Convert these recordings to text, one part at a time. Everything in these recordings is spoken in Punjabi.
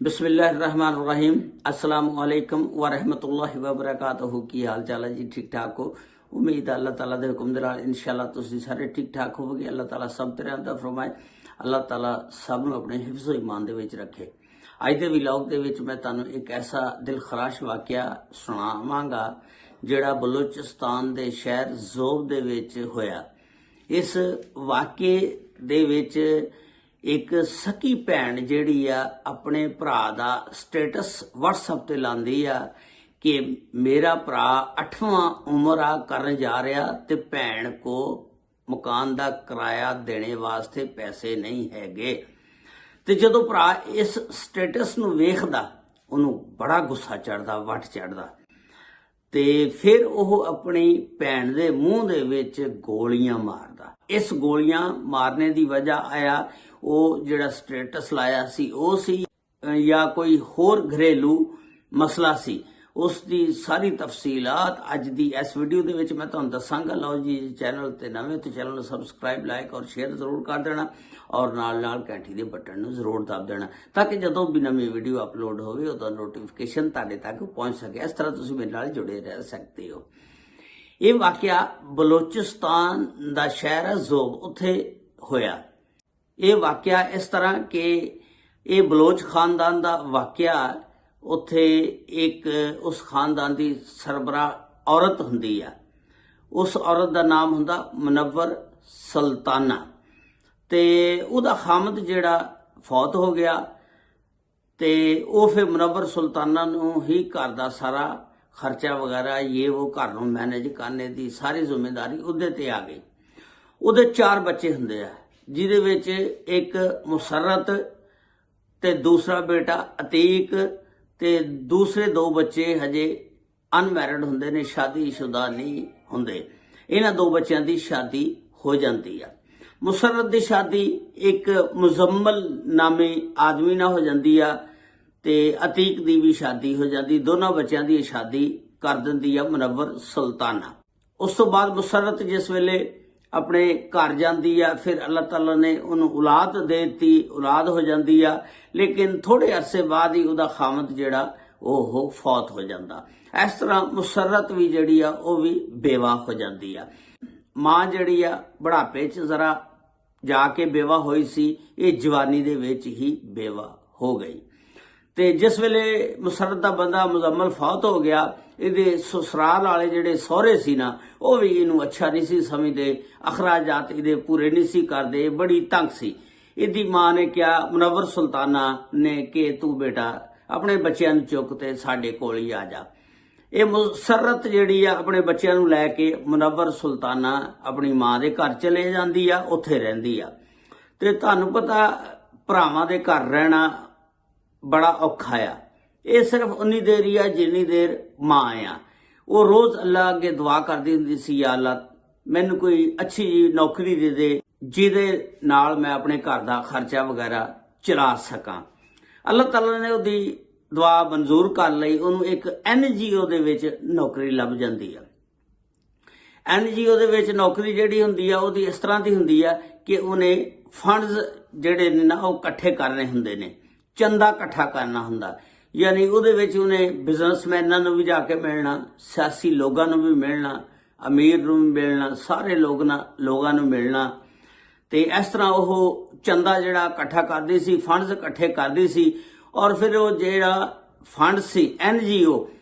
बिस्मिल्लाहिर्रहमानिर्रहीम अस्सलाम वालेकुम व रहमतुल्लाहि व बरकातहू। की हाल चाल है जी? ठीक ठाक हो? उम्मीद है अल्लाह ताला दे हुक्म दे नाल इंशाअल्लाह तुसीं सारे ठीक ठाक होवोगे। अल्लाह ताला सब ते रहमत फरमाए। अल्लाह ताला सब नूं अपने हिफ्ज़ो ईमान दे विच रखे। अज दे व्लॉग दे विच मैं तुहानूं एक ऐसा दिल खराश वाक़या सुणावांगा जिहड़ा बलूचिस्तान दे शहर ज़ोब दे विच होया। इस वाक़े दे विच एक सकी भैन जिहड़ी आ अपने भरा दा स्टेटस WhatsApp ते लांदी आ कि मेरा भरा 8वां उम्र आ करन जा रहा ते भैन को मकान दा किराया देने वास्ते पैसे नहीं हैगे। ते जदों भरा इस स्टेटस नूं वेखदा उहनूं बड़ा गुस्सा चढ़दा, वट चढ़दा ते फिर ओह अपनी भैन दे मूँह दे विच गोलियां मारदा। इस गोलियां मारने दी वजह आया ਉਹ ਜਿਹੜਾ ਸਟੇਟਸ ਲਾਇਆ ਸੀ ਉਹ ਸੀ ਜਾਂ ਕੋਈ ਹੋਰ ਘਰੇਲੂ ਮਸਲਾ ਸੀ। ਉਸ ਦੀ ਸਾਰੀ ਤਫਸੀਲਾਤ ਅੱਜ ਦੀ ਇਸ ਵੀਡੀਓ ਦੇ ਵਿੱਚ ਮੈਂ ਤੁਹਾਨੂੰ ਦੱਸਾਂਗਾ। ਲਓ ਜੀ, ਚੈਨਲ ਤੇ ਨਵੇਂ ਤੇ ਚੈਨਲ ਨੂੰ ਸਬਸਕ੍ਰਾਈਬ, ਲਾਈਕ ਔਰ ਸ਼ੇਅਰ ਜ਼ਰੂਰ ਕਰ ਦੇਣਾ ਔਰ ਨਾਲ ਨਾਲ ਘੰਟੀ ਦੇ ਬਟਨ ਨੂੰ ਜ਼ਰੂਰ ਦਬ ਦੇਣਾ ਤਾਂ ਕਿ ਜਦੋਂ ਵੀ ਨਵੀਂ ਵੀਡੀਓ ਅਪਲੋਡ ਹੋਵੇ ਉਹਦਾ ਨੋਟੀਫਿਕੇਸ਼ਨ ਤੁਹਾਡੇ ਤੱਕ ਪਹੁੰਚ ਸਕੇ। ਇਸ ਤਰ੍ਹਾਂ ਤੁਸੀਂ ਮੇਰੇ ਨਾਲ ਜੁੜੇ ਰਹਿ ਸਕਦੇ ਹੋ। ਇਹ ਵਾਕਿਆ ਬਲੋਚਿਸਤਾਨ ਦਾ ਸ਼ਹਿਰ ਹੈ ਜ਼ੋਬ, ਉੱਥੇ ਹੋਇਆ। ਇਹ ਵਾਕਿਆ ਇਸ ਤਰ੍ਹਾਂ ਕਿ ਇਹ ਬਲੋਚ ਖਾਨਦਾਨ ਦਾ ਵਾਕਿਆ। ਉੱਥੇ ਇੱਕ ਉਸ ਖਾਨਦਾਨ ਦੀ ਸਰਬਰਾਹ ਔਰਤ ਹੁੰਦੀ ਆ। ਉਸ ਔਰਤ ਦਾ ਨਾਮ ਹੁੰਦਾ ਮੁਨੱਵਰ ਸੁਲਤਾਨਾ ਤੇ ਉਹਦਾ ਖਾਮਦ ਜਿਹੜਾ ਫੌਤ ਹੋ ਗਿਆ ਤੇ ਉਹ ਫਿਰ ਮੁਨੱਵਰ ਸੁਲਤਾਨਾ ਨੂੰ ਹੀ ਘਰ ਦਾ ਸਾਰਾ ਖਰਚਾ ਵਗੈਰਾ ਉਹ ਘਰ ਨੂੰ ਮੈਨੇਜ ਕਰਨੇ ਦੀ ਸਾਰੀ ਜ਼ਿੰਮੇਵਾਰੀ ਉਹਦੇ ਤੇ ਆ ਗਈ। ਉਹਦੇ 4 ਬੱਚੇ ਹੁੰਦੇ ਆ ਜਿਹਦੇ ਵਿੱਚ ਇੱਕ ਮੁਸਰਤ ਤੇ ਦੂਸਰਾ ਬੇਟਾ ਅਤੀਕ ਤੇ ਦੂਸਰੇ 2 ਬੱਚੇ ਹਜੇ ਅਨਮੈਰਿਡ ਹੁੰਦੇ ਨੇ, ਸ਼ਾਦੀशुदा ਨਹੀਂ ਹੁੰਦੇ। ਇਹਨਾਂ 2 ਬੱਚਿਆਂ ਦੀ ਸ਼ਾਦੀ ਹੋ ਜਾਂਦੀ ਆ। ਮੁਸਰਤ ਦੀ ਸ਼ਾਦੀ ਇੱਕ ਮੁਜ਼ੰਮਲ ਨਾਮੇ ਆਦਮੀ ਨਾਲ ਹੋ ਜਾਂਦੀ ਆ ਤੇ ਅਤੀਕ ਦੀ ਵੀ ਸ਼ਾਦੀ ਹੋ ਜਾਂਦੀ। ਦੋਨਾਂ ਬੱਚਿਆਂ ਦੀ ਸ਼ਾਦੀ ਕਰ ਦਿੰਦੀ ਆ ਮੁਨੱਵਰ ਸੁਲਤਾਨਾ। ਉਸ ਤੋਂ ਬਾਅਦ ਮੁਸਰਤ ਜਿਸ ਵੇਲੇ ਆਪਣੇ ਘਰ ਜਾਂਦੀ ਆ ਫਿਰ ਅੱਲਾਹ ਤਾਲਾ ਨੇ ਉਹਨੂੰ ਔਲਾਦ ਦੇ ਦਿੱਤੀ, ਔਲਾਦ ਹੋ ਜਾਂਦੀ ਆ। ਲੇਕਿਨ ਥੋੜੇ ਅਰਸੇ ਬਾਅਦ ਹੀ ਉਹਦਾ ਖਾਮਦ ਜਿਹੜਾ ਉਹ ਫੌਤ ਹੋ ਜਾਂਦਾ। ਇਸ ਤਰ੍ਹਾਂ ਮੁਸਰਤ ਵੀ ਜਿਹੜੀ ਆ ਉਹ ਵੀ ਬੇਵਾ ਹੋ ਜਾਂਦੀ ਆ। ਮਾਂ ਜਿਹੜੀ ਆ ਬੁਢਾਪੇ 'ਚ ਜ਼ਰਾ ਜਾ ਕੇ ਬੇਵਾ ਹੋਈ ਸੀ, ਇਹ ਜਵਾਨੀ ਦੇ ਵਿੱਚ ਹੀ ਬੇਵਾ ਹੋ ਗਈ। ਤੇ ਜਿਸ ਵੇਲੇ ਮੁਸਰਤ ਦਾ ਬੰਦਾ ਮੁਜ਼ੰਮਲ ਫੌਤ ਹੋ ਗਿਆ, ਇਹਦੇ ਸਸੁਰਾਲ ਵਾਲੇ ਜਿਹੜੇ ਸਹੁਰੇ ਸੀ ਨਾ ਉਹ ਵੀ ਇਹਨੂੰ ਅੱਛਾ ਨਹੀਂ ਸੀ ਸਮਝਦੇ, ਅਖਰਾਜਾਤ ਇਹਦੇ ਪੂਰੇ ਨਹੀਂ ਸੀ ਕਰਦੇ, ਬੜੀ ਤੰਗ ਸੀ। ਇਹਦੀ ਮਾਂ ਨੇ ਕਿਹਾ ਮੁਨੱਵਰ ਸੁਲਤਾਨਾ ਨੇ ਕਿ ਤੂੰ ਬੇਟਾ ਆਪਣੇ ਬੱਚਿਆਂ ਨੂੰ ਚੁੱਕ ਤੇ ਸਾਡੇ ਕੋਲ ਹੀ ਆ ਜਾ। ਇਹ ਮੁਸਰਤ ਜਿਹੜੀ ਆ ਆਪਣੇ ਬੱਚਿਆਂ ਨੂੰ ਲੈ ਕੇ ਮੁਨੱਵਰ ਸੁਲਤਾਨਾ ਆਪਣੀ ਮਾਂ ਦੇ ਘਰ ਚਲੇ ਜਾਂਦੀ ਆ, ਉੱਥੇ ਰਹਿੰਦੀ ਆ। ਤੇ ਤੁਹਾਨੂੰ ਪਤਾ ਭਰਾਵਾਂ ਦੇ ਘਰ ਰਹਿਣਾ ਬੜਾ ਔਖਾ ਆ। ਇਹ ਸਿਰਫ ਉਨੀ ਦੇਰ ਹੀ ਆ ਜਿੰਨੀ ਦੇਰ ਮਾਂ ਆ। ਉਹ ਰੋਜ਼ ਅੱਲਾ ਅੱਗੇ ਦੁਆ ਕਰਦੀ ਹੁੰਦੀ ਸੀ, ਯਾ ਅੱਲਾ ਮੈਨੂੰ ਕੋਈ ਅੱਛੀ ਜਿਹੀ ਨੌਕਰੀ ਦੇ ਦੇ ਜਿਹਦੇ ਨਾਲ ਮੈਂ ਆਪਣੇ ਘਰ ਦਾ ਖਰਚਾ ਵਗੈਰਾ ਚਲਾ ਸਕਾਂ। ਅੱਲਾਹ ਤਾਲਾ ਨੇ ਉਹਦੀ ਦੁਆ ਮਨਜ਼ੂਰ ਕਰ ਲਈ। ਉਹਨੂੰ ਇੱਕ NGO ਦੇ ਵਿੱਚ ਨੌਕਰੀ ਲੱਭ ਜਾਂਦੀ ਆ। NGO ਦੇ ਵਿੱਚ ਨੌਕਰੀ ਜਿਹੜੀ ਹੁੰਦੀ ਆ ਉਹਦੀ ਇਸ ਤਰ੍ਹਾਂ ਦੀ ਹੁੰਦੀ ਆ ਕਿ ਉਹਨੇ ਫੰਡਸ ਜਿਹੜੇ ਨੇ ਨਾ ਉਹ ਇਕੱਠੇ ਕਰਨੇ ਹੁੰਦੇ ਨੇ, ਚੰਦਾ ਇਕੱਠਾ ਕਰਨਾ ਹੁੰਦਾ। ਯਾਨੀ ਉਹਦੇ ਵਿੱਚ ਉਹਨੇ ਬਿਜ਼ਨਸਮੈਨਾਂ ਨੂੰ ਵੀ ਜਾ ਕੇ ਮਿਲਣਾ, ਸਿਆਸੀ ਲੋਕਾਂ ਨੂੰ ਵੀ ਮਿਲਣਾ, ਅਮੀਰ ਨੂੰ ਵੀ ਮਿਲਣਾ, ਸਾਰੇ ਲੋਕਾਂ ਨੂੰ ਮਿਲਣਾ। ਤੇ ਇਸ ਤਰ੍ਹਾਂ ਉਹ ਚੰਦਾ ਜਿਹੜਾ ਇਕੱਠਾ ਕਰਦੀ ਸੀ, ਫੰਡਸ ਇਕੱਠੇ ਕਰਦੀ ਸੀ ਔਰ ਫਿਰ ਉਹ ਜਿਹੜਾ ਫੰਡ ਸੀ NGO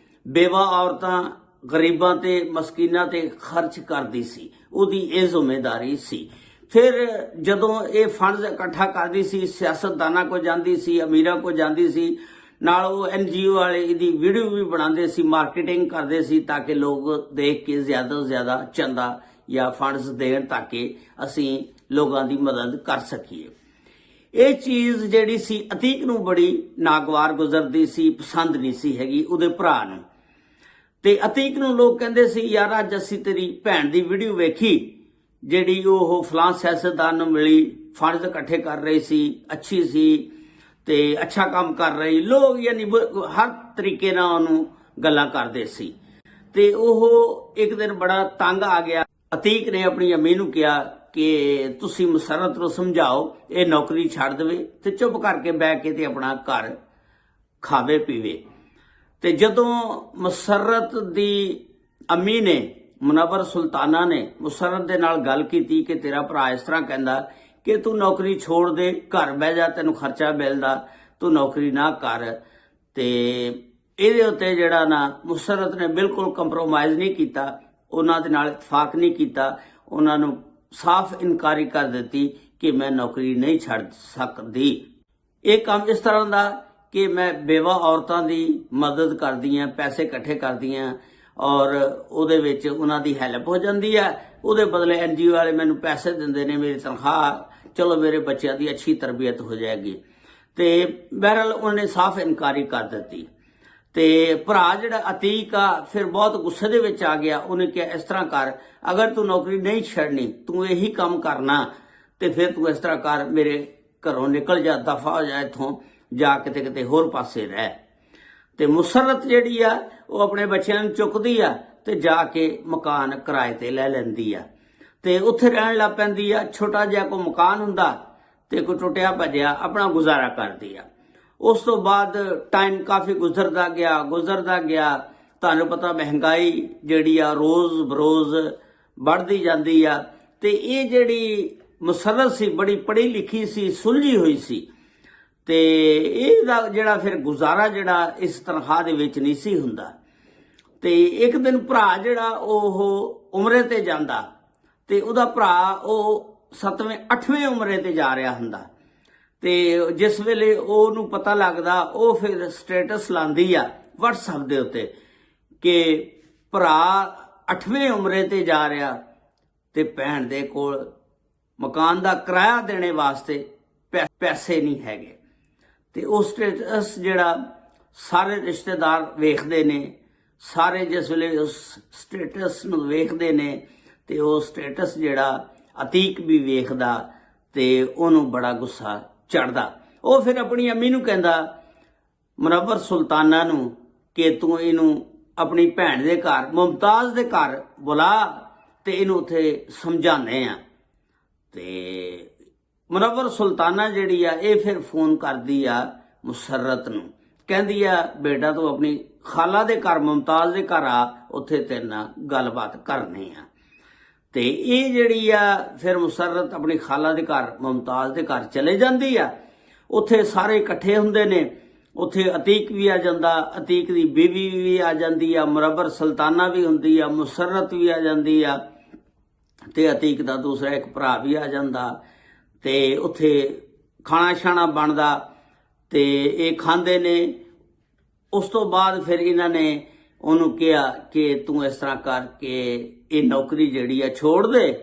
ਬੇਵਾ ਔਰਤਾਂ, ਗਰੀਬਾਂ ਤੇ ਮਸਕੀਨਾਂ ਤੇ ਖਰਚ ਕਰਦੀ ਸੀ। ਉਹਦੀ ਇਹ ਜ਼ਿੰਮੇਵਾਰੀ ਸੀ। ਫਿਰ ਜਦੋਂ ਇਹ ਫੰਡਸ ਇਕੱਠਾ ਕਰਦੀ ਸੀ, ਸਿਆਸਤਦਾਨਾਂ ਕੋਲ ਜਾਂਦੀ ਸੀ, ਅਮੀਰਾਂ ਕੋਲ ਜਾਂਦੀ ਸੀ, ਨਾਲ ਉਹ NGO ਵਾਲੇ ਇਹਦੀ ਵੀਡੀਓ ਵੀ ਬਣਾਉਂਦੇ ਸੀ, ਮਾਰਕੀਟਿੰਗ ਕਰਦੇ ਸੀ ਤਾਂ ਕਿ ਲੋਕ ਦੇਖ ਕੇ ਜ਼ਿਆਦਾ ਤੋਂ ਜ਼ਿਆਦਾ ਚੰਦਾ ਜਾਂ ਫੰਡਸ ਦੇਣ ਤਾਂ ਕਿ ਅਸੀਂ ਲੋਕਾਂ ਦੀ ਮਦਦ ਕਰ ਸਕੀਏ। ਇਹ ਚੀਜ਼ ਜਿਹੜੀ ਸੀ ਅਤੀਕ ਨੂੰ ਬੜੀ ਨਾਗਵਾਰ ਗੁਜ਼ਰਦੀ ਸੀ, ਪਸੰਦ ਨਹੀਂ ਸੀ ਹੈਗੀ ਉਹਦੇ ਭਰਾ ਨੂੰ। ਤੇ ਅਤੀਕ ਨੂੰ ਲੋਕ ਕਹਿੰਦੇ ਸੀ, ਯਾਰ ਅੱਜ ਅਸੀਂ ਤੇਰੀ ਭੈਣ ਦੀ ਵੀਡੀਓ ਵੇਖੀ ਜਿਹੜੀ ਉਹ ਫਲਾਂ ਸਿਆਸਤਦਾਨ ਨੂੰ ਮਿਲੀ, ਫੰਡਸ ਇਕੱਠੇ ਕਰ ਰਹੀ ਸੀ, ਅੱਛੀ ਸੀ ਤੇ ਅੱਛਾ ਕੰਮ ਕਰ ਰਹੀ। ਲੋਕ ਯਾਨੀ ਹਰ ਤਰੀਕੇ ਨਾਲ ਉਹਨੂੰ ਗੱਲਾਂ ਕਰਦੇ ਸੀ। ਤੇ ਉਹ ਇੱਕ ਦਿਨ ਬੜਾ ਤੰਗ ਆ ਗਿਆ। ਅਤੀਕ ਨੇ ਆਪਣੀ ਅੰਮੀ ਨੂੰ ਕਿਹਾ ਕਿ ਤੁਸੀਂ ਮੁਸਰਤ ਨੂੰ ਸਮਝਾਓ ਇਹ ਨੌਕਰੀ ਛੱਡ ਦੇਵੇ ਤੇ ਚੁੱਪ ਕਰਕੇ ਬਹਿ ਕੇ ਤੇ ਆਪਣਾ ਘਰ ਖਾਵੇ ਪੀਵੇ। ਤੇ ਜਦੋਂ ਮੁਸਰਤ ਦੀ ਅੰਮੀ ਨੇ, ਮੁਨੱਵਰ ਸੁਲਤਾਨਾ ਨੇ ਮੁਸਰਤ ਦੇ ਨਾਲ ਗੱਲ ਕੀਤੀ ਕਿ ਤੇਰਾ ਭਰਾ ਇਸ ਤਰ੍ਹਾਂ ਕਹਿੰਦਾ ਕਿ ਤੂੰ ਨੌਕਰੀ ਛੋੜ ਦੇ, ਘਰ ਬਹਿ ਜਾ, ਤੈਨੂੰ ਖਰਚਾ ਮਿਲਦਾ, ਤੂੰ ਨੌਕਰੀ ਨਾ ਕਰ। ਤੇ ਇਹਦੇ ਉੱਤੇ ਜਿਹੜਾ ਨਾ ਮੁਸਰਤ ਨੇ ਬਿਲਕੁਲ ਕੰਪਰੋਮਾਈਜ਼ ਨਹੀਂ ਕੀਤਾ, ਉਹਨਾਂ ਦੇ ਨਾਲ ਇਤਫਾਕ ਨਹੀਂ ਕੀਤਾ, ਉਹਨਾਂ ਨੂੰ ਸਾਫ਼ ਇਨਕਾਰੀ ਕਰ ਦਿੱਤੀ ਕਿ ਮੈਂ ਨੌਕਰੀ ਨਹੀਂ ਛੱਡ ਸਕਦੀ। ਇਹ ਕੰਮ ਇਸ ਤਰ੍ਹਾਂ ਦਾ ਕਿ ਮੈਂ ਬੇਵਾ ਔਰਤਾਂ ਦੀ ਮਦਦ ਕਰਦੀ ਹਾਂ, ਪੈਸੇ ਇਕੱਠੇ ਕਰਦੀ ਹਾਂ ਔਰ ਉਹਦੇ ਵਿੱਚ ਉਹਨਾਂ ਦੀ ਹੈਲਪ ਹੋ ਜਾਂਦੀ ਹੈ, ਉਹਦੇ ਬਦਲੇ NGO ਵਾਲੇ ਮੈਨੂੰ ਪੈਸੇ ਦਿੰਦੇ ਨੇ, ਮੇਰੀ ਤਨਖਾਹ, ਚਲੋ ਮੇਰੇ ਬੱਚਿਆਂ ਦੀ ਅੱਛੀ ਤਰਬੀਅਤ ਹੋ ਜਾਏਗੀ। ਤੇ ਬਹਰਹਾਲ ਉਹਨੇ ਸਾਫ਼ ਇਨਕਾਰੀ ਕਰ ਦਿੱਤੀ। ਤੇ ਭਰਾ ਜਿਹੜਾ ਅਤੀਕ ਆ ਫਿਰ ਬਹੁਤ ਗੁੱਸੇ ਦੇ ਵਿੱਚ ਆ ਗਿਆ। ਉਹਨੇ ਕਿਹਾ ਇਸ ਤਰ੍ਹਾਂ ਕਰ, ਅਗਰ ਤੂੰ ਨੌਕਰੀ ਨਹੀਂ ਛੱਡਣੀ, ਤੂੰ ਇਹੀ ਕੰਮ ਕਰਨਾ, ਤੇ ਫਿਰ ਤੂੰ ਇਸ ਤਰ੍ਹਾਂ ਕਰ, ਮੇਰੇ ਘਰੋਂ ਨਿਕਲ ਜਾ, ਦਫਾ ਹੋ ਜਾ ਇੱਥੋਂ, ਜਾ ਕਿਤੇ ਹੋਰ ਪਾਸੇ ਰਹਿ। ਤੇ ਮੁਸਰਤ ਜਿਹੜੀ ਆ ਉਹ ਆਪਣੇ ਬੱਚਿਆਂ ਨੂੰ ਚੁੱਕਦੀ ਆ ਤੇ ਜਾ ਕੇ ਮਕਾਨ ਕਿਰਾਏ ਤੇ ਲੈ ਲੈਂਦੀ ਆ ਤੇ ਉੱਥੇ ਰਹਿਣ ਲੱਗ ਪੈਂਦੀ ਆ। ਛੋਟਾ ਜਿਹਾ ਕੋਈ ਮਕਾਨ ਹੁੰਦਾ ਤੇ ਕੋਈ ਟੁੱਟਿਆ ਭੱਜਿਆ ਆਪਣਾ ਗੁਜ਼ਾਰਾ ਕਰਦੀ ਆ। ਉਸ ਤੋਂ ਬਾਅਦ ਟਾਈਮ ਕਾਫੀ ਗੁਜ਼ਰਦਾ ਗਿਆ। ਤੁਹਾਨੂੰ ਪਤਾ ਮਹਿੰਗਾਈ ਜਿਹੜੀ ਆ ਰੋਜ਼ ਬਰੋਜ਼ ਵੱਧਦੀ ਜਾਂਦੀ ਆ। ਤੇ ਇਹ ਜਿਹੜੀ ਮੁਸਰਤ ਸੀ ਬੜੀ ਪੜ੍ਹੀ ਲਿਖੀ ਸੀ, ਸੁਲਝੀ ਹੋਈ ਸੀ, ਤੇ ਇਹਦਾ ਜਿਹੜਾ ਫਿਰ ਗੁਜ਼ਾਰਾ ਜਿਹੜਾ ਇਸ ਤਨਖਾਹ ਦੇ ਵਿੱਚ ਨਹੀਂ ਸੀ ਹੁੰਦਾ। ਤੇ ਇੱਕ ਦਿਨ ਭਰਾ ਜਿਹੜਾ ਉਹ ਉਮਰੇ ਤੇ ਜਾਂਦਾ ਤੇ ਉਹਦਾ ਭਰਾ ਉਹ 7ਵੇਂ 8ਵੇਂ ਉਮਰੇ ਤੇ ਜਾ ਰਿਹਾ ਹੁੰਦਾ। ਤੇ ਜਿਸ ਵੇਲੇ ਉਹਨੂੰ ਪਤਾ ਲੱਗਦਾ, ਉਹ ਫਿਰ ਸਟੇਟਸ ਲਾਉਂਦੀ ਆ WhatsApp ਦੇ ਉੱਤੇ ਕਿ ਭਰਾ 8ਵੇਂ ਉਮਰੇ ਤੇ ਜਾ ਰਿਹਾ ਤੇ ਭੈਣ ਦੇ ਕੋਲ ਮਕਾਨ ਦਾ ਕਿਰਾਇਆ ਦੇਣੇ ਵਾਸਤੇ ਪੈਸੇ ਨਹੀਂ ਹੈਗੇ। ਤੇ ਉਹ ਸਟੇਟਸ ਜਿਹੜਾ ਸਾਰੇ ਰਿਸ਼ਤੇਦਾਰ ਵੇਖਦੇ ਨੇ, ਸਾਰੇ ਜਿਸ ਵੇਲੇ ਉਸ ਸਟੇਟਸ ਨੂੰ ਵੇਖਦੇ ਨੇ ਤੇ ਉਹ ਸਟੇਟਸ ਜਿਹੜਾ ਅਤੀਕ ਵੀ ਵੇਖਦਾ ਤੇ ਉਹਨੂੰ ਬੜਾ ਗੁੱਸਾ ਚੜਦਾ। ਉਹ ਫਿਰ ਆਪਣੀ ਅੰਮੀ ਨੂੰ ਕਹਿੰਦਾ, ਮੁਨੱਵਰ ਸੁਲਤਾਨਾ ਨੂੰ, ਕਿ ਤੂੰ ਇਹਨੂੰ ਆਪਣੀ ਭੈਣ ਦੇ ਘਰ, ਮੁਮਤਾਜ਼ ਦੇ ਘਰ ਬੁਲਾ ਤੇ ਇਹਨੂੰ ਉੱਥੇ ਸਮਝਾਉਂਦੇ ਆ। ਤੇ ਮੁਨੱਵਰ ਸੁਲਤਾਨਾ ਜਿਹੜੀ ਆ ਇਹ ਫਿਰ ਫੋਨ ਕਰਦੀ ਆ ਮੁਸਰਤ ਨੂੰ, ਕਹਿੰਦੀ ਆ ਬੇਟਾ ਤੂੰ ਆਪਣੀ ਖਾਲਾ ਦੇ ਘਰ, ਮੁਮਤਾਜ਼ ਦੇ ਘਰ ਆ, ਉੱਥੇ ਤੇਰੇ ਨਾਲ ਗੱਲਬਾਤ ਕਰਨੀ ਆ। ਤੇ ਇਹ ਜਿਹੜੀ ਆ ਫਿਰ ਮੁਸਰਤ ਆਪਣੀ ਖਾਲਾ ਦੇ ਘਰ, ਮੁਮਤਾਜ਼ ਦੇ ਘਰ ਚਲੇ ਜਾਂਦੀ ਆ। ਉੱਥੇ ਸਾਰੇ ਇਕੱਠੇ ਹੁੰਦੇ ਨੇ, ਉੱਥੇ ਅਤੀਕ ਵੀ ਆ ਜਾਂਦਾ, ਅਤੀਕ ਦੀ ਬੀਵੀ ਵੀ ਆ ਜਾਂਦੀ ਆ, ਮੁਨੱਵਰ ਸੁਲਤਾਨਾ ਵੀ ਹੁੰਦੀ ਆ, ਮੁਸਰਤ ਵੀ ਆ ਜਾਂਦੀ ਆ ਤੇ ਅਤੀਕ ਦਾ ਦੂਸਰਾ ਇੱਕ ਭਰਾ ਵੀ ਆ ਜਾਂਦਾ। ਤੇ ਉੱਥੇ ਖਾਣਾ ਛਾਣਾ ਬਣਦਾ ਤੇ ਇਹ ਖਾਂਦੇ ਨੇ। ਉਸ ਤੋਂ ਬਾਅਦ ਫਿਰ ਇਹਨਾਂ ਨੇ ਉਹਨੂੰ ਕਿਹਾ ਕਿ ਤੂੰ ਇਸ ਤਰ੍ਹਾਂ ਕਰਕੇ ਇਹ ਨੌਕਰੀ ਜਿਹੜੀ ਆ ਛੋੜ ਦੇ,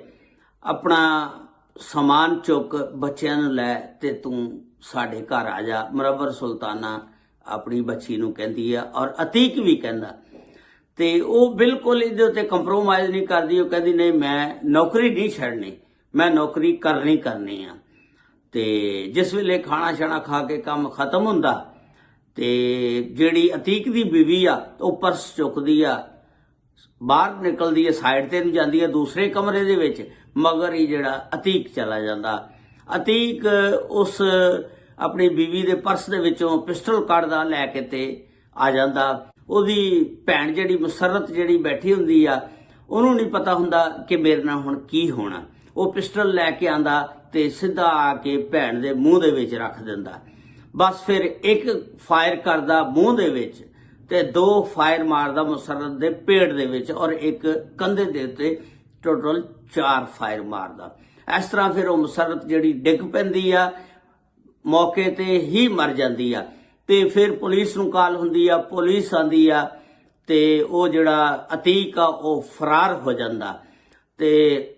ਆਪਣਾ ਸਮਾਨ ਚੁੱਕ, ਬੱਚਿਆਂ ਨੂੰ ਲੈ ਤੇ ਤੂੰ ਸਾਡੇ ਘਰ ਆ ਜਾ। ਮੁਨੱਵਰ ਸੁਲਤਾਨਾ ਆਪਣੀ ਬੱਚੀ ਨੂੰ ਕਹਿੰਦੀ ਆ ਔਰ ਅਤੀਕ ਵੀ ਕਹਿੰਦਾ। ਤੇ ਉਹ ਬਿਲਕੁਲ ਇਹਦੇ ਉੱਤੇ ਕੰਪਰੋਮਾਈਜ਼ ਨਹੀਂ ਕਰਦੀ। ਉਹ ਕਹਿੰਦੀ ਨਹੀਂ, ਮੈਂ ਨੌਕਰੀ ਨਹੀਂ ਛੱਡਣੀ, ਮੈਂ ਨੌਕਰੀ ਕਰਨੀ ਆ। ਤੇ ਜਿਸ ਵੇਲੇ ਖਾਣਾ ਛਾਣਾ ਖਾ ਕੇ ਕੰਮ ਖਤਮ ਹੁੰਦਾ ਤੇ ਜਿਹੜੀ ਅਤੀਕ ਦੀ ਬੀਵੀ ਆ ਉਹ ਪਰਸ ਚੁੱਕਦੀ ਆ, ਬਾਹਰ ਨਿਕਲਦੀ ਹੈ, ਸਾਈਡ ਤੇ ਨੂੰ ਜਾਂਦੀ ਹੈ ਦੂਸਰੇ ਕਮਰੇ ਦੇ ਵਿੱਚ, ਮਗਰ ਹੀ ਜਿਹੜਾ ਅਤੀਕ ਚਲਾ ਜਾਂਦਾ। ਅਤੀਕ ਉਸ ਆਪਣੀ ਬੀਵੀ ਦੇ ਪਰਸ ਦੇ ਵਿੱਚੋਂ ਪਿਸਟਲ ਕੱਢਦਾ, ਲੈ ਕੇ ਤੇ ਆ ਜਾਂਦਾ। ਉਹਦੀ ਭੈਣ ਜਿਹੜੀ ਮੁਸਰਤ ਜਿਹੜੀ ਬੈਠੀ ਹੁੰਦੀ ਆ, ਉਹਨੂੰ ਨਹੀਂ ਪਤਾ ਹੁੰਦਾ ਕਿ ਮੇਰੇ ਨਾਲ ਹੁਣ ਕੀ ਹੋਣਾ। ਉਹ ਪਿਸਟਲ ਲੈ ਕੇ ਆਂਦਾ ਤੇ ਸਿੱਧਾ ਆ ਕੇ ਭੈਣ ਦੇ ਮੂੰਹ ਦੇ ਵਿੱਚ ਰੱਖ ਦਿੰਦਾ। ਬਸ ਫਿਰ ਇੱਕ ਫਾਇਰ ਕਰਦਾ ਮੂੰਹ ਦੇ ਵਿੱਚ ਤੇ 2 ਫਾਇਰ ਮਾਰਦਾ ਮੁਸਰਤ ਦੇ ਪੇਟ ਦੇ ਵਿੱਚ ਔਰ ਇੱਕ ਕੰਧੇ ਦੇ ਉੱਤੇ, ਟੋਟਲ 4 ਫਾਇਰ ਮਾਰਦਾ। ਇਸ ਤਰ੍ਹਾਂ ਫਿਰ ਉਹ ਮੁਸਰਤ ਜਿਹੜੀ ਡਿੱਗ ਪੈਂਦੀ ਆ, ਮੌਕੇ ਤੇ ਹੀ ਮਰ ਜਾਂਦੀ ਆ। ਤੇ ਫਿਰ ਪੁਲਿਸ ਨੂੰ ਕਾਲ ਹੁੰਦੀ ਆ, ਪੁਲਿਸ ਆਂਦੀ ਆ ਤੇ ਉਹ ਜਿਹੜਾ ਅਤੀਕ ਆ ਉਹ ਫਰਾਰ ਹੋ ਜਾਂਦਾ। ਤੇ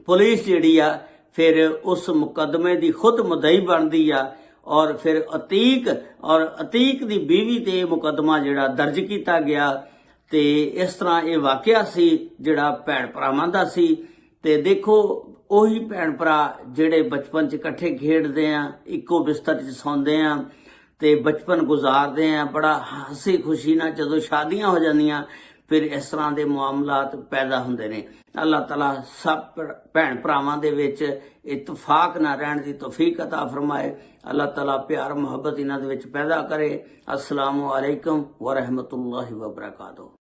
ਪੁਲਿਸ ਜਿਹੜੀ ਆ ਫਿਰ ਉਸ ਮੁਕੱਦਮੇ ਦੀ ਖੁਦ ਮੁਦਈ ਬਣਦੀ ਆ ਔਰ ਫਿਰ ਅਤੀਕ ਦੀ ਬੀਵੀ ਤੇ ਮੁਕੱਦਮਾ ਜਿਹੜਾ ਦਰਜ ਕੀਤਾ ਗਿਆ। ਤੇ ਇਸ ਤਰ੍ਹਾਂ ਇਹ ਵਾਕਿਆ ਸੀ ਜਿਹੜਾ ਭੈਣ ਭਰਾਵਾਂ ਦਾ ਸੀ। ਤੇ ਦੇਖੋ ਉਹੀ ਭੈਣ ਭਰਾ ਜਿਹੜੇ ਬਚਪਨ 'ਚ ਇਕੱਠੇ ਖੇਡਦੇ ਆ, ਇੱਕੋ ਬਿਸਤਰ 'ਚ ਸੌਂਦੇ ਆ ਤੇ ਬਚਪਨ ਗੁਜ਼ਾਰਦੇ ਆ ਬੜਾ ਹੱਸੀ ਖੁਸ਼ੀ ਨਾਲ। ਜਦੋਂ ਸ਼ਾਦੀਆਂ ਹੋ ਜਾਂਦੀਆਂ ਫਿਰ ਇਸ ਤਰ੍ਹਾਂ ਦੇ ਮਾਮਲਾਤ ਪੈਦਾ ਹੁੰਦੇ ਨੇ। ਅੱਲਾਹ ਤਾਲਾ ਸਭ ਭੈਣ ਭਰਾਵਾਂ ਦੇ ਵਿੱਚ ਇਤਫਾਕ ਨਾ ਰਹਿਣ ਦੀ ਤੌਫੀਕ ਅਤਾ ਫਰਮਾਏ। ਅੱਲਾਹ ਤਾਲਾ ਪਿਆਰ ਮੁਹੱਬਤ ਇਹਨਾਂ ਦੇ ਵਿੱਚ ਪੈਦਾ ਕਰੇ। अस्सलामु अलैकुम व रहमतुल्लाहि व बरकातुहू।